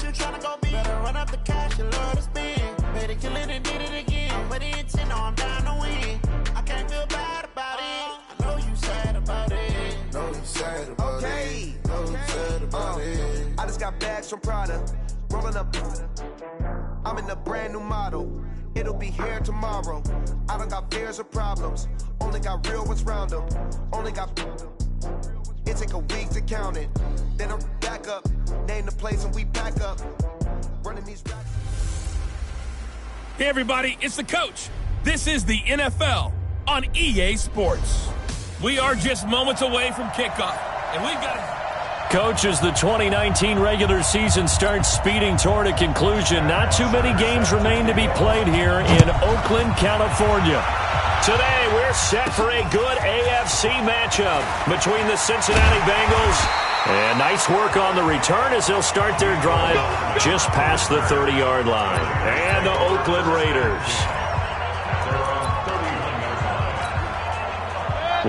you tryna go be? Better run up the cash, you love to spend. Better kill it and did it again. But the intent, no, I'm down to win. I can't feel bad about it. I know you sad about it. Know you sad about it. Know you sad about it. I just got bags from Prada. Rolling up. I'm in a brand new model. It'll be here tomorrow. I don't got fears or problems. Only got real ones round them. Only got. It take a week to count it. Then I'm back up. Name the place and we back up. Running these racks. Hey everybody, it's the coach. This is the NFL on EA Sports. We are just moments away from kickoff, and we've got. Coach, as the 2019 regular season starts speeding toward a conclusion, not too many games remain to be played here in Oakland, California. Today, we're set for a good AFC matchup between the Cincinnati Bengals. And nice work on the return as they'll start their drive just past the 30-yard line. And the Oakland Raiders.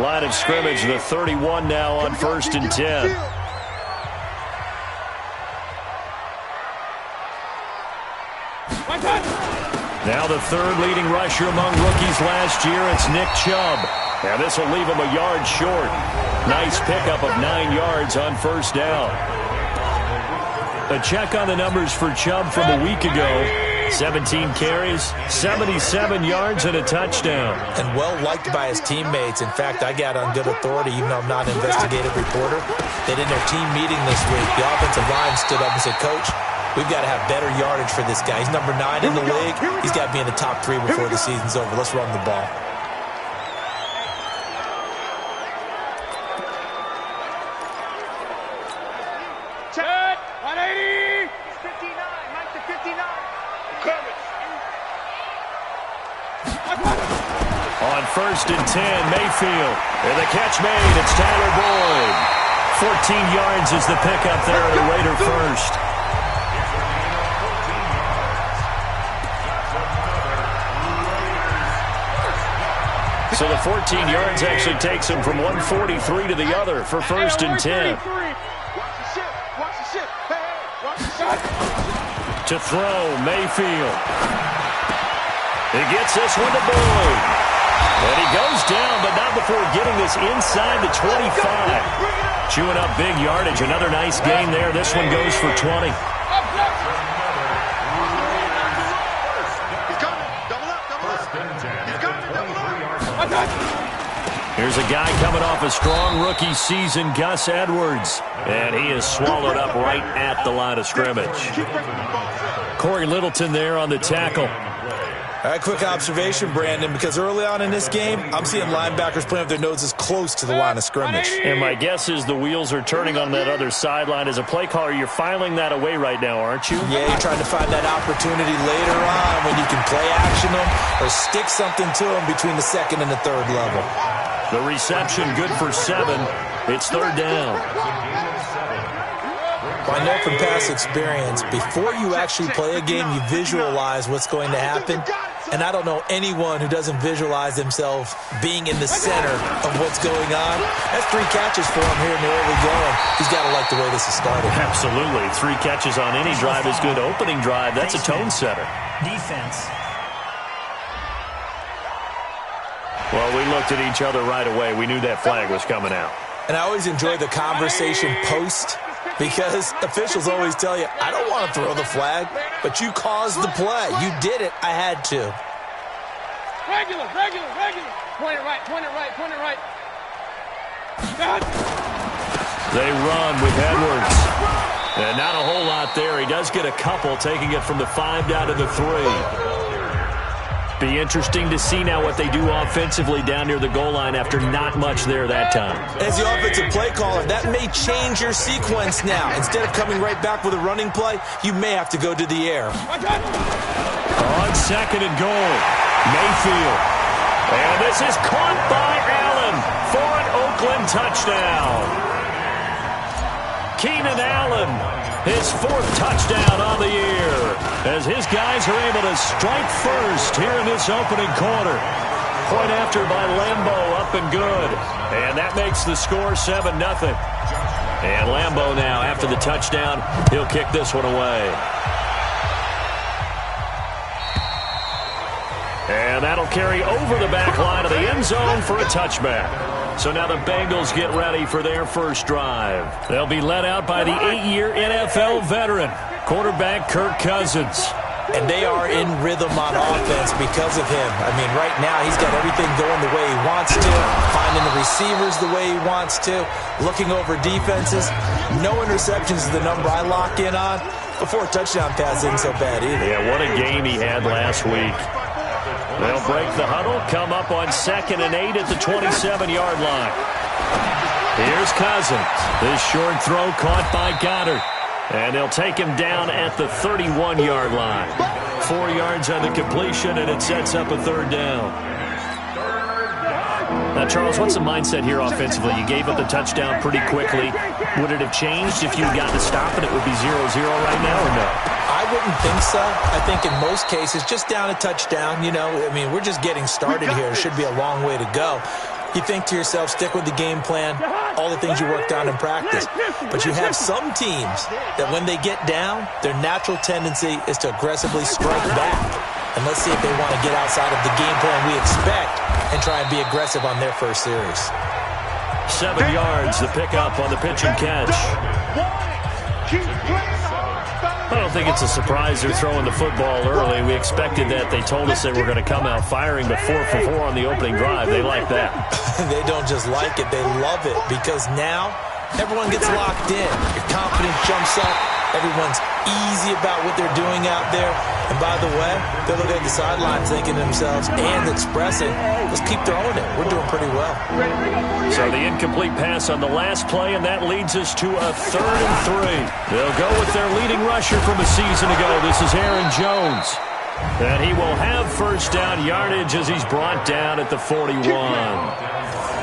Line of scrimmage, the 31 now on 1st and 10. Now the third leading rusher among rookies last year, it's Nick Chubb. And this will leave him a yard short. Nice pickup of 9 yards on 1st down. A check on the numbers for Chubb from a week ago. 17 carries, 77 yards, and a touchdown. And well-liked by his teammates. In fact, I got on good authority, even though I'm not an investigative reporter, that in their team meeting this week, the offensive line stood up and said, Coach, we've got to have better yardage for this guy. He's number 9 in the league. He's got to be in the top 3 before the season's over. Let's run the ball. Check. 180. 59. Mike to 59. Coverage. On 1st and 10, Mayfield. And the catch made. It's Tyler Boyd. 14 yards is the pickup there at a Raider first. So the 14 yards actually takes him from 143 to the other for 1st and 10. To throw, Mayfield. He gets this one to Boyd. And he goes down, but not before getting this inside the 25. Chewing up big yardage. Another nice gain there. This one goes for 20. Here's a guy coming off a strong rookie season, Gus Edwards. And he is swallowed up right at the line of scrimmage. Corey Littleton there on the tackle. All right, quick observation, Brandon, because early on in this game, I'm seeing linebackers playing with their noses close to the line of scrimmage. And my guess is the wheels are turning on that other sideline. As a play caller, you're filing that away right now, aren't you? Yeah, you're trying to find that opportunity later on when you can play action them or stick something to them between the 2nd and the 3rd level. The reception good for 7. It's 3rd down. I know from past experience, before you actually play a game, you visualize what's going to happen. And I don't know anyone who doesn't visualize themselves being in the center of what's going on. That's 3 catches for him here in the early going. He's got to like the way this has started. Absolutely. 3 catches on any drive is good. Opening drive, that's a tone setter. Defense. Well, we looked at each other right away. We knew that flag was coming out. And I always enjoy the conversation post, because officials always tell you, I don't want to throw the flag, but you caused the play. You did it. I had to. Regular. Point it right. They run with Edwards. And not a whole lot there. He does get a couple, taking it from the 5 down to the 3. Be interesting to see now what they do offensively down near the goal line after not much there that time. As the offensive play caller, that may change your sequence now. Instead of coming right back with a running play, you may have to go to the air. On 2nd and goal, Mayfield. And this is caught by Allen for an Oakland touchdown. Keenan Allen, his 4th touchdown on the year, as his guys are able to strike first here in this opening quarter. point after by Lambeau, up and good. And that makes the score 7-0. And Lambeau now, after the touchdown, he'll kick this one away. And that'll carry over the back line of the end zone for a touchback. So now the Bengals get ready for their first drive. They'll be led out by the 8-year NFL veteran, quarterback Kirk Cousins. And they are in rhythm on offense because of him. I mean, right now he's got everything going the way he wants to, finding the receivers the way he wants to, looking over defenses. No interceptions is the number I lock in on. Before a touchdown pass isn't so bad either. Yeah, what a game he had last week. They'll break the huddle, come up on 2nd and 8 at the 27-yard line. Here's Cousins. This short throw caught by Goddard. And they'll take him down at the 31-yard line. 4 yards on the completion, and it sets up a 3rd down. Now, Charles, what's the mindset here offensively? You gave up the touchdown pretty quickly. Would it have changed if you had gotten a stop and it would be 0-0 right now, or no? I wouldn't think so. I think in most cases, just down a touchdown, you know, I mean, we're just getting started here. It should be a long way to go. You think to yourself, stick with the game plan, all the things you worked on in practice. But you have some teams that when they get down, their natural tendency is to aggressively strike back. And let's see if they want to get outside of the game plan we expect and try and be aggressive on their first series. 7 yards, the pickup on the pitch and catch. I don't think it's a surprise they're throwing the football early. We expected that. They told us they were going to come out firing, but 4 for 4 on the opening drive. They like that. They don't just like it. They love it because now everyone gets locked in. Your confidence jumps up. Everyone's easy about what they're doing out there. And by the way, they look at the sidelines thinking to themselves and expressing, let's keep throwing it. We're doing pretty well. So the incomplete pass on the last play, and that leads us to a 3rd and 3. They'll go with their leading rusher from a season ago. This is Aaron Jones. And he will have first down yardage as he's brought down at the 41.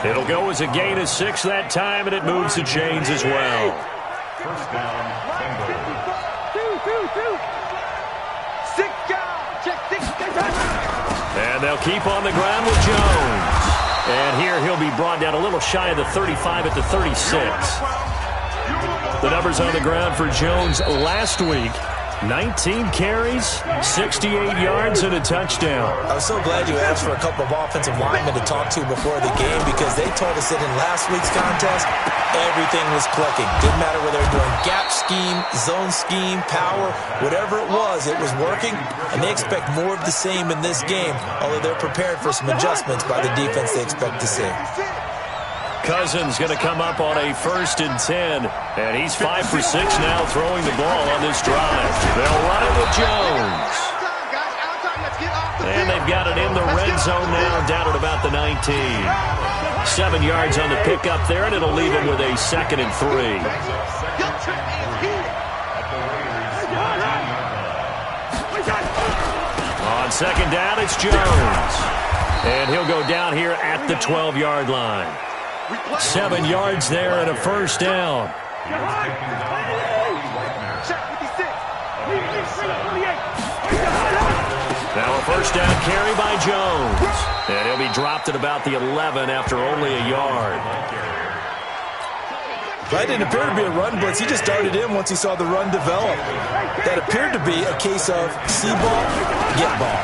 It'll go as a gain of 6 that time, and it moves the chains as well. First down, Bengals. And they'll keep on the ground with Jones. And here he'll be brought down a little shy of the 35 at the 36. The numbers on the ground for Jones last week. 19 carries, 68 yards, and a touchdown. I was so glad you asked for a couple of offensive linemen to talk to before the game because they told us that in last week's contest, everything was clicking. Didn't matter whether they were doing gap scheme, zone scheme, power, whatever it was working, and they expect more of the same in this game, although they're prepared for some adjustments by the defense they expect to see. Cousins going to come up on a 1st and 10, and he's 5 for 6 now throwing the ball on this drive. They'll run it with Jones. And they've got it in the red zone now, down at about the 19. 7 yards on the pickup there, and it'll leave him with a 2nd and 3. On 2nd down, it's Jones. And he'll go down here at the 12-yard line. 7 yards there and a first down. Now a first down carry by Jones. And he'll be dropped at about the 11 after only a yard. That didn't appear to be a run blitz. He just darted in once he saw the run develop. That appeared to be a case of see ball, get ball.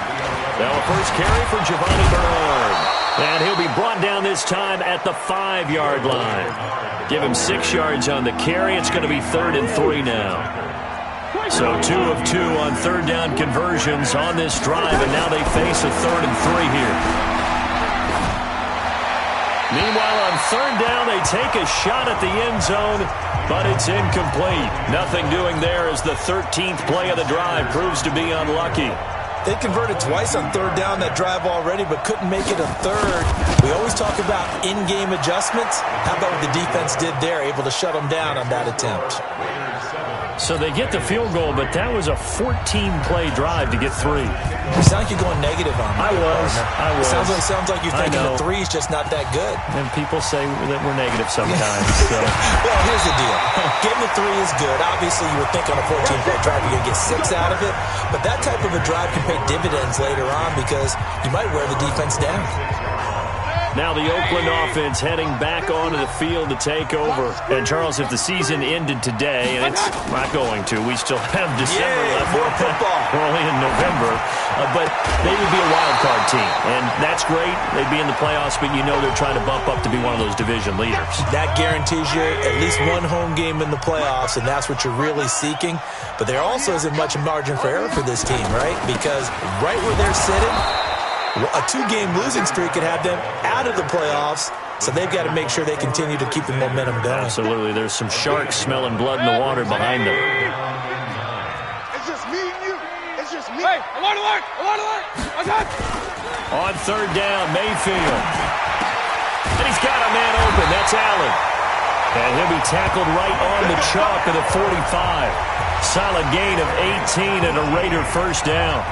Now a first carry for Giovanni Bernard. And he'll be brought down this time at the 5-yard line. Give him 6 yards on the carry. It's going to be 3rd and 3 now. So 2 of 2 on 3rd down conversions on this drive, and now they face a 3rd and 3 here. Meanwhile, on 3rd down, they take a shot at the end zone, but it's incomplete. Nothing doing there as the 13th play of the drive proves to be unlucky. They converted twice on 3rd down that drive already, but couldn't make it a 3rd. We always talk about in-game adjustments. How about what the defense did there, able to shut them down on that attempt? So they get the field goal, but that was a 14-play drive to get 3. You sound like you're going negative on me. I was. Sounds like you're thinking the 3 is just not that good. And people say that we're negative sometimes. So. Well, here's the deal. Getting a 3 is good. Obviously, you would think on a 14-play drive you're going to get 6 out of it. But that type of a drive can pay dividends later on because you might wear the defense down. Now the Oakland offense heading back onto the field to take over. And, Charles, if the season ended today, and it's not going to, we still have December left. More football. We're only in November. But they would be a wild card team. And that's great. They'd be in the playoffs, but you know they're trying to bump up to be one of those division leaders. That guarantees you at least one home game in the playoffs, and that's what you're really seeking. But there also isn't much margin for error for this team, right? Because right where they're sitting, a 2-game losing streak could have them out of the playoffs, so they've got to make sure they continue to keep the momentum going. Absolutely. There's some sharks smelling blood in the water behind them. It's just me and you. It's just me. Hey, alert, alert, alert, alert. Okay. On third down, Mayfield. And he's got a man open. That's Allen. And he'll be tackled right on the chalk at the 45. Solid gain of 18 and a Raider first down.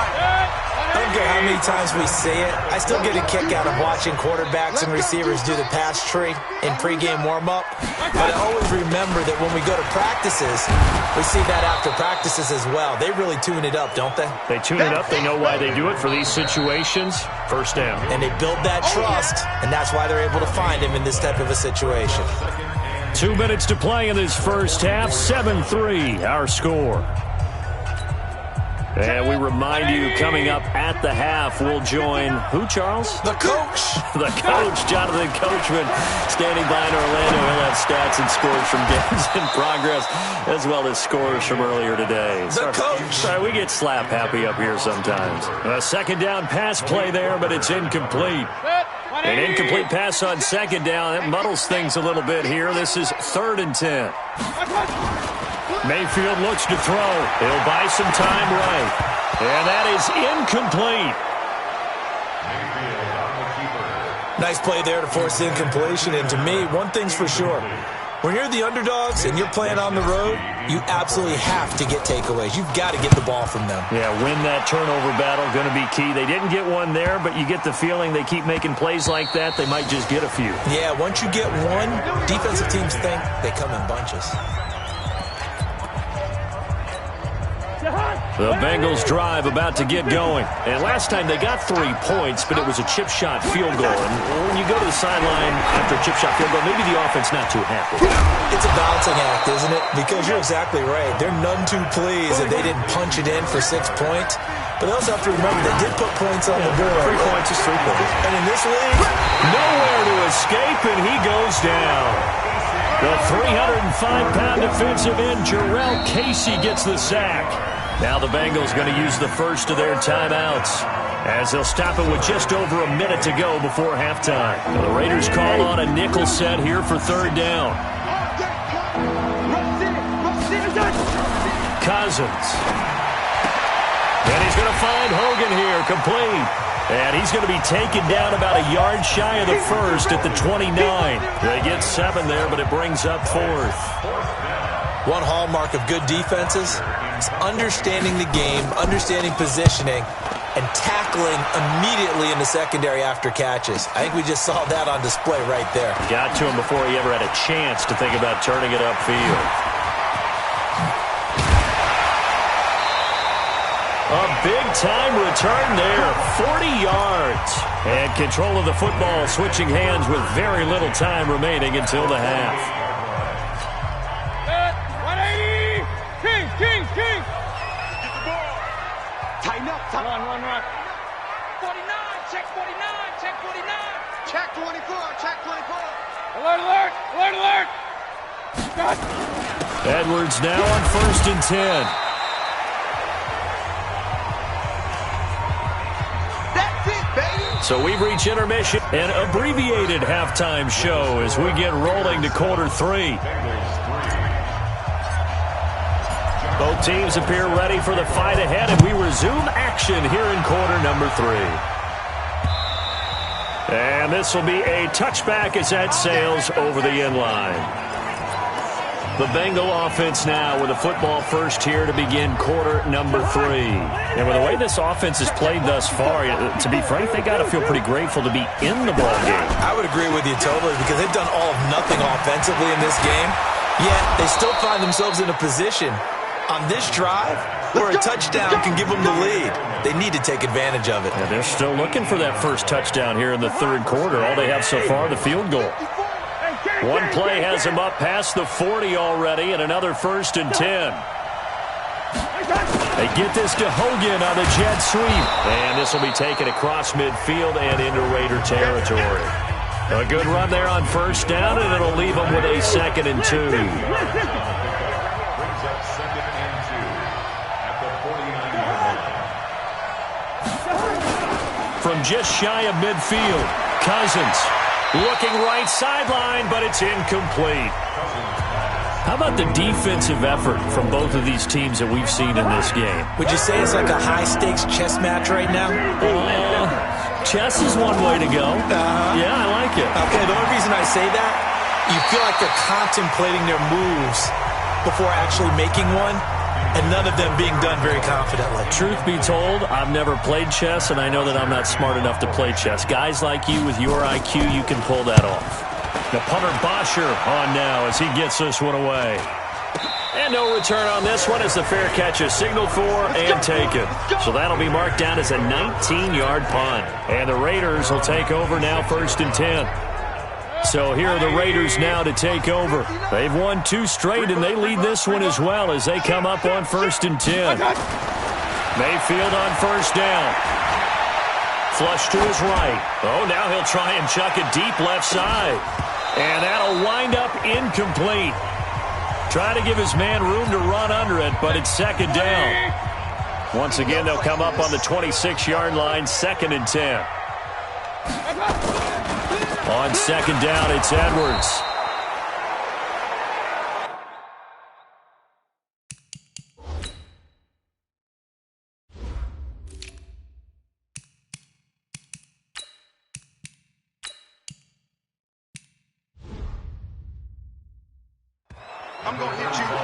I don't care how many times we see it, I still get a kick out of watching quarterbacks and receivers do the pass tree in pregame warm-up. But I always remember that when we go to practices, we see that after practices as well. They really tune it up, don't they? They tune it up. They know why they do it for these situations. First down. And they build that trust, and that's why they're able to find him in this type of a situation. 2 minutes to play in this first half. 7-3, our score. And we remind you, coming up at the half, we'll join who, Charles? The coach. The coach, Jonathan Coachman, standing by in Orlando. He'll have stats and scores from games in progress, as well as scores from earlier today. The coach. Sorry, we get slap happy up here sometimes. A second down pass play there, but it's incomplete. An incomplete pass on second down. That muddles things a little bit here. This is 3rd and 10. Mayfield looks to throw. He'll buy some time right. And that is incomplete. Nice play there to force incompletion. And to me, one thing's for sure. When you're the underdogs and you're playing on the road, you absolutely have to get takeaways. You've got to get the ball from them. Yeah, win that turnover battle, going to be key. They didn't get one there, but you get the feeling they keep making plays like that, they might just get a few. Yeah, once you get one, defensive teams think they come in bunches. The Bengals drive about to get going. And last time they got 3 points, but it was a chip shot field goal. And when you go to the sideline after a chip shot field goal, maybe the offense not too happy. It's a balancing act, isn't it? Because you're exactly right. They're none too pleased that they didn't punch it in for 6 points. But they also have to remember they did put points on the board. 3 points is 3 points. And in this league, nowhere to escape, and he goes down. The 305-pound defensive end, Jarrell Casey, gets the sack. Now the Bengals going to use the first of their timeouts as they'll stop it with just over a minute to go before halftime. The Raiders call on a nickel set here for 3rd down. Cousins. And he's going to find Hogan here, complete. And he's going to be taken down about a yard shy of the first at the 29. They get 7 there, but it brings up 4th. one hallmark of good defenses is understanding the game, understanding positioning, and tackling immediately in the secondary after catches. I think we just saw that on display right there. Got to him before he ever had a chance to think about turning it upfield. A big-time return there, 40 yards. And control of the football, switching hands with very little time remaining until the half. 180! King! Get the ball! Tighten up, run. 49, check 49! Check 24! Alert! Edwards now on 1st and 10. So we've reached intermission, an abbreviated halftime show as we get rolling to quarter 3. Both teams appear ready for the fight ahead, and we resume action here in quarter number 3. And this will be a touchback as that sails over the end line. The Bengal offense now with a football first here to begin quarter number 3. And with the way this offense has played thus far, to be frank, they got to feel pretty grateful to be in the ball game. I would agree with you totally because they've done all of nothing offensively in this game, yet they still find themselves in a position on this drive where a touchdown can give them the lead. They need to take advantage of it. Yeah, they're still looking for that first touchdown here in the third quarter. All they have so far, the field goal. One play has them up past the 40 already, and another 1st and 10. They get this to Hogan on the jet sweep. And this will be taken across midfield and into Raider territory. A good run there on 1st down, and it'll leave them with a 2nd and 2. Brings up 2nd and 2 at the 49-yard line. From just shy of midfield, Cousins looking right sideline, but it's incomplete. How about the defensive effort from both of these teams that we've seen in this game? Would you say it's like a high-stakes chess match right now? Chess is one way to go. Yeah, I like it. Okay, the only reason I say that, you feel like they're contemplating their moves before actually making one, and none of them being done very confidently. Truth be told, I've never played chess, and I know that I'm not smart enough to play chess. Guys like you with your IQ, you can pull that off. The punter Bosher on now as he gets this one away. And no return on this one as the fair catch is signaled for and taken. So that'll be marked down as a 19-yard punt. And the Raiders will take over now 1st and 10. So here are the Raiders now to take over. They've won 2 straight, and they lead this one as well as they come up on 1st and 10. Mayfield on 1st down. Flush to his right. Oh, now he'll try and chuck it deep left side. And that'll wind up incomplete. Try to give his man room to run under it, but it's 2nd down. Once again, they'll come up on the 26-yard line, 2nd and 10. On 2nd down, it's Edwards.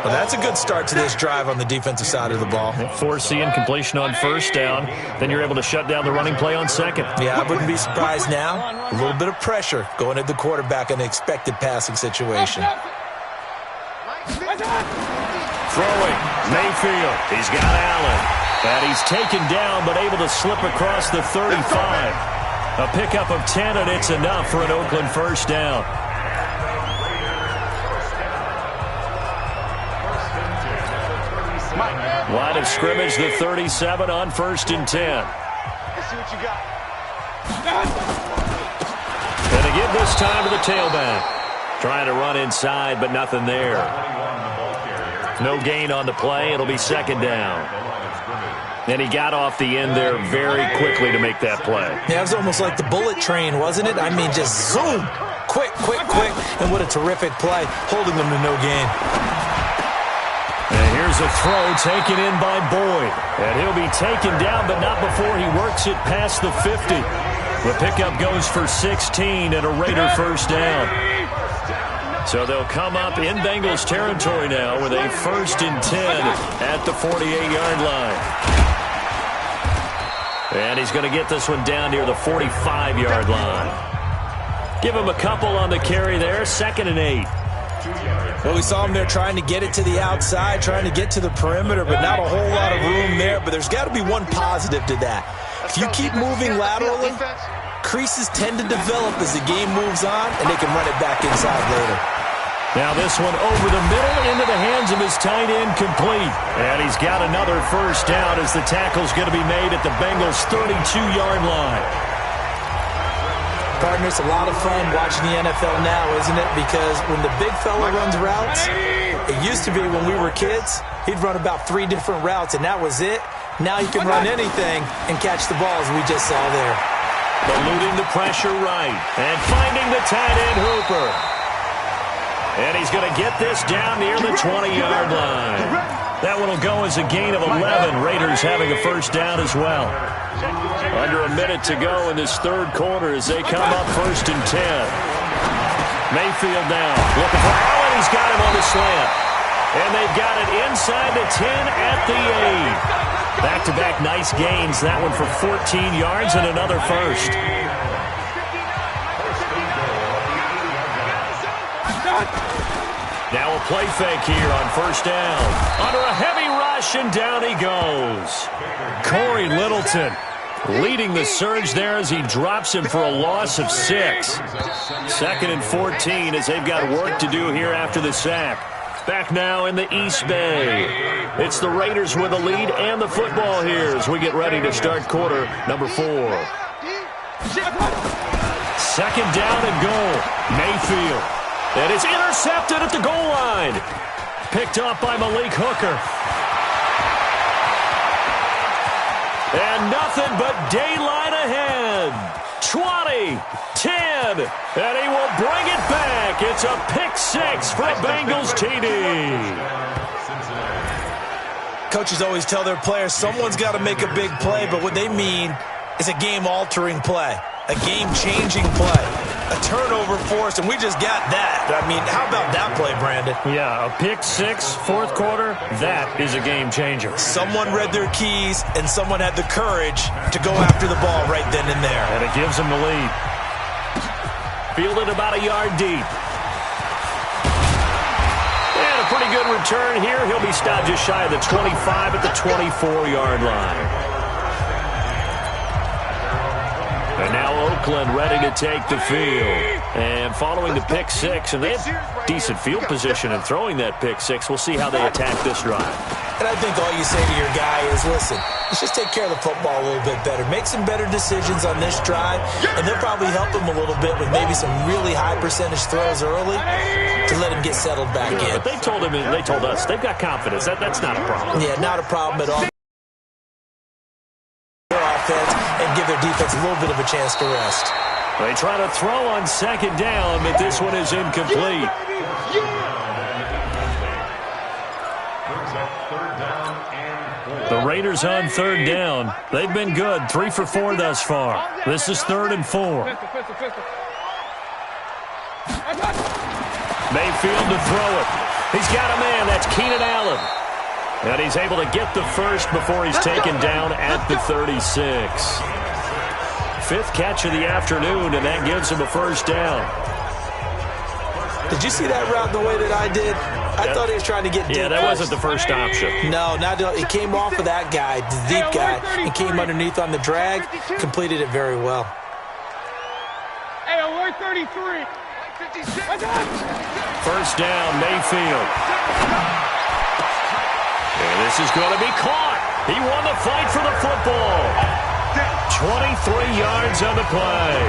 Well, that's a good start to this drive on the defensive side of the ball. Foreseeing completion on 1st down. Then you're able to shut down the running play on 2nd. Yeah, I wouldn't be surprised now. A little bit of pressure going at the quarterback in an expected passing situation. Throwing, Mayfield. He's got Allen. And he's taken down, but able to slip across the 35. A pickup of 10, and it's enough for an Oakland 1st down. Line of scrimmage, the 37 on 1st and 10. Let's see what you got. And again this time to the tailback. Trying to run inside, but nothing there. No gain on the play. It'll be 2nd down. And he got off the end there very quickly to make that play. Yeah, it was almost like the bullet train, wasn't it? I mean, just zoom. Quick, quick, quick. And what a terrific play, holding them to no gain. And here's a throw taken in by Boyd. And he'll be taken down, but not before he works it past the 50. The pickup goes for 16 and a Raider 1st down. So they'll come up in Bengals territory now with a 1st and 10 at the 48-yard line. And he's going to get this one down near the 45-yard line. Give him a couple on the carry there, 2nd and 8. Well, we saw him there trying to get it to the outside, trying to get to the perimeter, but not a whole lot of room there. But there's got to be one positive to that. If you keep moving laterally, creases tend to develop as the game moves on, and they can run it back inside later. Now this one over the middle into the hands of his tight end, complete. And he's got another 1st down as the tackle's going to be made at the Bengals' 32-yard line. Partner, it's a lot of fun watching the NFL now, isn't it? Because when the big fella runs routes, it used to be when we were kids, he'd run about 3 different routes, and that was it. Now he can run anything and catch the balls we just saw there. Eluding the pressure right, and finding the tight end Hooper. And he's going to get this down near the 20-yard line. That one will go as a gain of 11. Raiders having a 1st down as well. Under a minute to go in this third quarter as they come up 1st and 10. Mayfield now looking for Allen. He's got him on the slant. And they've got it inside the 10 at the 8. Back-to-back nice gains. That one for 14 yards and another 1st. Now a play fake here on 1st down. Under a heavy rush. rush, and down he goes. Corey Littleton leading the surge there as he drops him for a loss of 6. 2nd and 14 as they've got work to do here after the sack. Back now in the East Bay. It's the Raiders with the lead and the football here as we get ready to start quarter number 4. 2nd down and goal. Mayfield. And it's intercepted at the goal line. Picked up by Malik Hooker. And nothing but daylight ahead. 20, 10, and he will bring it back. It's a pick 6 for a Bengals TD. Coaches always tell their players someone's got to make a big play, but what they mean is a game-altering play, a game-changing play, a turnover force, and we just got that. I mean, how about that play, Brandon? Yeah, a pick 6, 4th quarter, that is a game-changer. Someone read their keys, and someone had the courage to go after the ball right then and there. And it gives them the lead. Fielded about a yard deep. And a pretty good return here. He'll be stopped just shy of the 25 at the 24-yard line. And now Oakland ready to take the field. And following the pick 6, and they have decent field position in throwing that pick 6. We'll see how they attack this drive. And I think all you say to your guy is, listen, let's just take care of the football a little bit better. Make some better decisions on this drive, and they'll probably help him a little bit with maybe some really high percentage throws early to let him get settled back in. But they told us they've got confidence. That's not a problem. Yeah, not a problem at all. Offense and give their defense a little bit of a chance to rest. They try to throw on 2nd down, but this one is incomplete. The Raiders on 3rd down. They've been good, 3 for 4 thus far. This is 3rd and 4. Mayfield to throw it. He's got a man. That's Keenan Allen. And he's able to get the first before he's taken down at the 36. 5th catch of the afternoon, and that gives him a first down. Did you see that route the way that I did? I thought he was trying to get deep. Yeah, that wasn't the first option. No, it came off of that guy, the deep guy, and came underneath on the drag, completed it very well. Hey, alert 33. 56. First down, Mayfield. And this is going to be caught. He won the fight for the football. 23 yards on the play.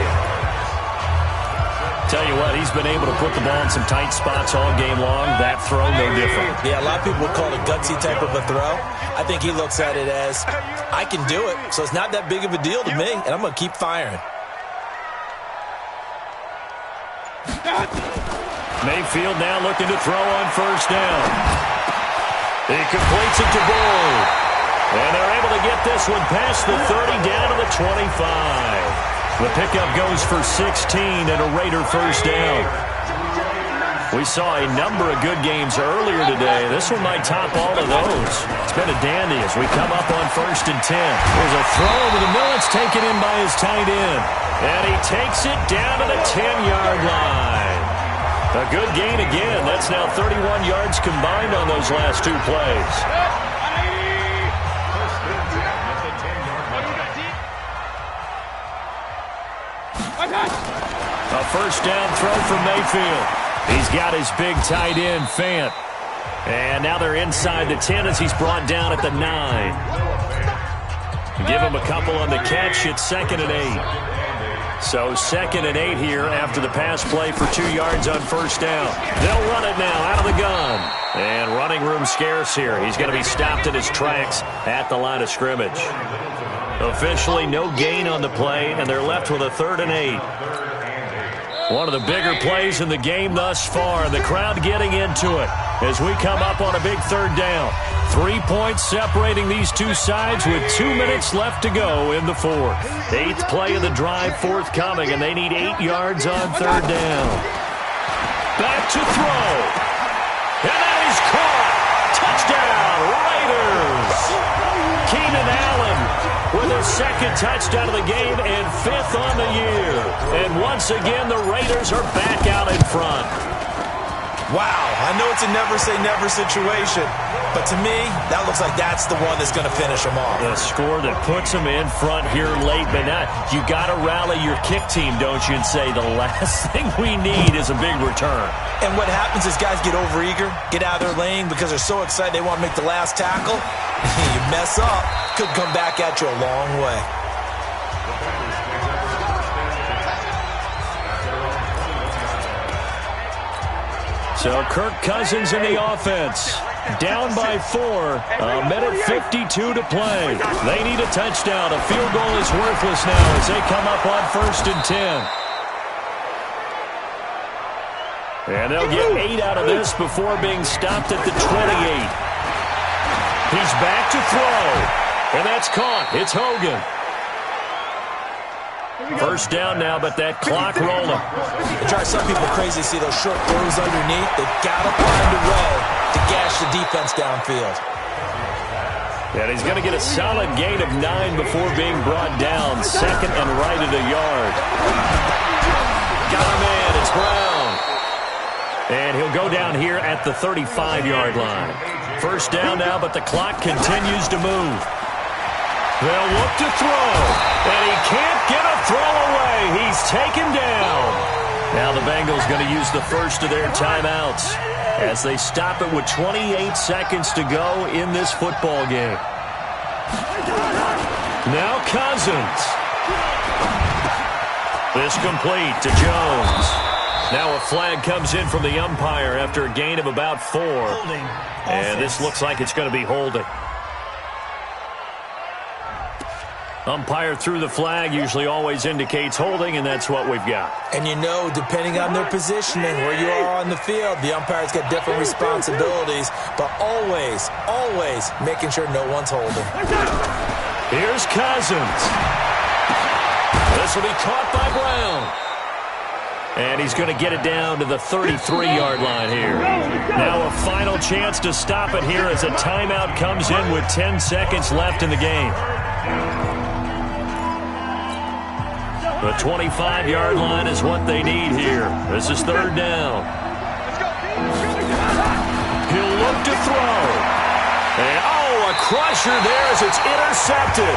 Tell you what, he's been able to put the ball in some tight spots all game long. That throw, no different. Yeah, a lot of people would call it a gutsy type of a throw. I think he looks at it as, I can do it, so it's not that big of a deal to me, and I'm going to keep firing. Mayfield now looking to throw on first down. He completes it to Bull. And they're able to get this one past the 30 down to the 25. The pickup goes for 16 and a Raider first down. We saw a number of good games earlier today. This one might top all of those. It's been a dandy as we come up on 1st and 10. There's a throw over the middle. It's taken in by his tight end. And he takes it down to the 10-yard line. A good gain again. That's now 31 yards combined on those last 2 plays. A first down throw for Mayfield. He's got his big tight end, Fant. And now they're inside the 10 as he's brought down at the 9. Give him a couple on the catch. It's 2nd and 8. So 2nd and 8 here after the pass play for 2 yards on first down. They'll run it now out of the gun. And running room scarce here. He's going to be stopped in his tracks at the line of scrimmage. Officially no gain on the play, and they're left with a 3rd and 8. One of the bigger plays in the game thus far. The crowd getting into it as we come up on a big 3rd down. 3 points separating these two sides with 2 minutes left to go in the 4th. 8th play of the drive forthcoming, and they need 8 yards on 3rd down. Back to throw. And that is caught. Touchdown, Raiders. Keenan Allen with his 2nd touchdown of the game and 5th on the year. And once again, the Raiders are back out in front. Wow, I know it's a never-say-never situation, but to me, that looks like that's the one that's going to finish them off. The score that puts them in front here late, but now you got to rally your kick team, don't you, and say the last thing we need is a big return. And what happens is guys get overeager, get out of their lane because they're so excited they want to make the last tackle. You mess up, could come back at you a long way. So Kirk Cousins in the offense. Down by 4. A minute 52 to play. They need a touchdown. A field goal is worthless now as they come up on 1st and 10. And they'll get 8 out of this before being stopped at the 28. He's back to throw. And that's caught. It's Hogan. First down now, but that clock rolling. It drives some people crazy to see those short throws underneath. They've got to find a way to gash the defense downfield. And he's going to get a solid gain of 9 before being brought down. 2nd and right at a yard. Got him in. It's Brown. And he'll go down here at the 35-yard line. First down now, but the clock continues to move. They'll look to throw, and he can't get a throw away. He's taken down. Now the Bengals going to use the first of their timeouts as they stop it with 28 seconds to go in this football game. Now Cousins. This complete to Jones. Now a flag comes in from the umpire after a gain of about 4. And this looks like it's going to be holding. Umpire threw the flag, usually always indicates holding, and that's what we've got. And you know, depending on their positioning, where you are on the field, the umpire's got different responsibilities, but always, always making sure no one's holding. Here's Cousins. This will be caught by Brown. And he's going to get it down to the 33-yard line here. Now a final chance to stop it here as a timeout comes in with 10 seconds left in the game. The 25-yard line is what they need here. This is 3rd down. He'll look to throw. And, oh, a crusher there as it's intercepted.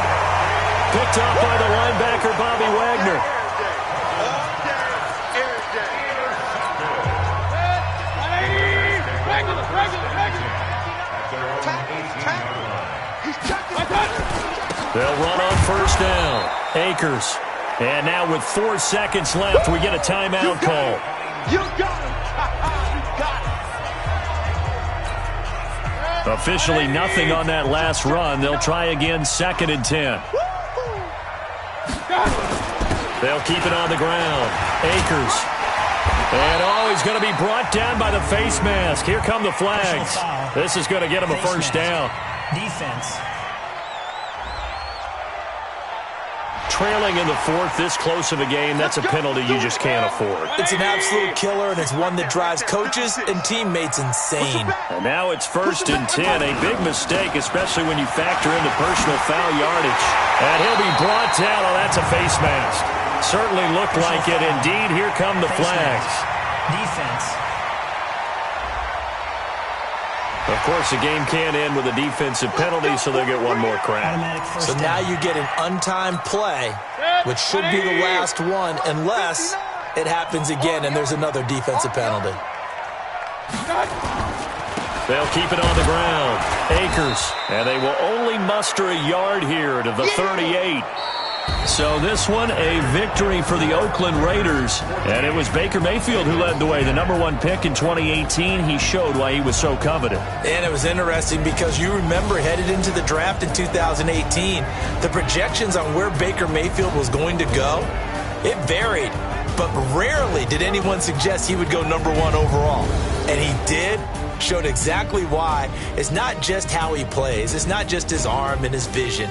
Picked up by the linebacker, Bobby Wagner. They'll run on 1st down. Akers. And now with 4 seconds left, we get a timeout call. You got him. Officially nothing on that last run. They'll try again 2nd and 10. They'll keep it on the ground. Akers. And he's going to be brought down by the face mask. Here come the flags. This is going to get him a first down. Defense. Trailing in the 4th, this close of a game, that's a penalty you just can't afford. It's an absolute killer, and it's one that drives coaches and teammates insane. And now it's 1st and 10, a big mistake, especially when you factor in the personal foul yardage. And he'll be brought down. Oh, that's a face mask. Certainly looked like it. Indeed, here come the flags. Defense. Of course, the game can't end with a defensive penalty, so they'll get one more crack. So now you get an untimed play, which should be the last one, unless it happens again and there's another defensive penalty. They'll keep it on the ground. Akers. And they will only muster a yard here to the 38. So this one, a victory for the Oakland Raiders. And it was Baker Mayfield who led the way. The #1 pick in 2018, he showed why he was so coveted. And it was interesting because you remember headed into the draft in 2018, the projections on where Baker Mayfield was going to go, it varied. But rarely did anyone suggest he would go #1 overall. And he did. Showed exactly why. It's not just how he plays. It's not just his arm and his vision.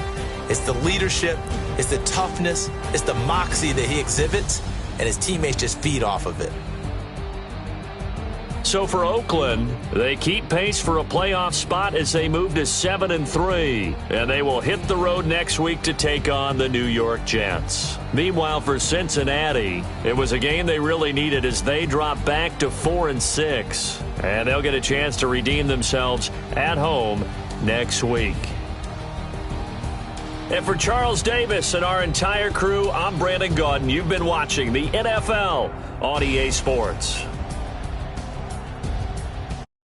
It's the leadership. It's the toughness. It's the moxie that he exhibits. And his teammates just feed off of it. So for Oakland, they keep pace for a playoff spot as they move to 7-3. And they will hit the road next week to take on the New York Jets. Meanwhile, for Cincinnati, it was a game they really needed as they drop back to 4-6. And they'll get a chance to redeem themselves at home next week. And for Charles Davis and our entire crew, I'm Brandon Gaudin. You've been watching the NFL on EA Sports.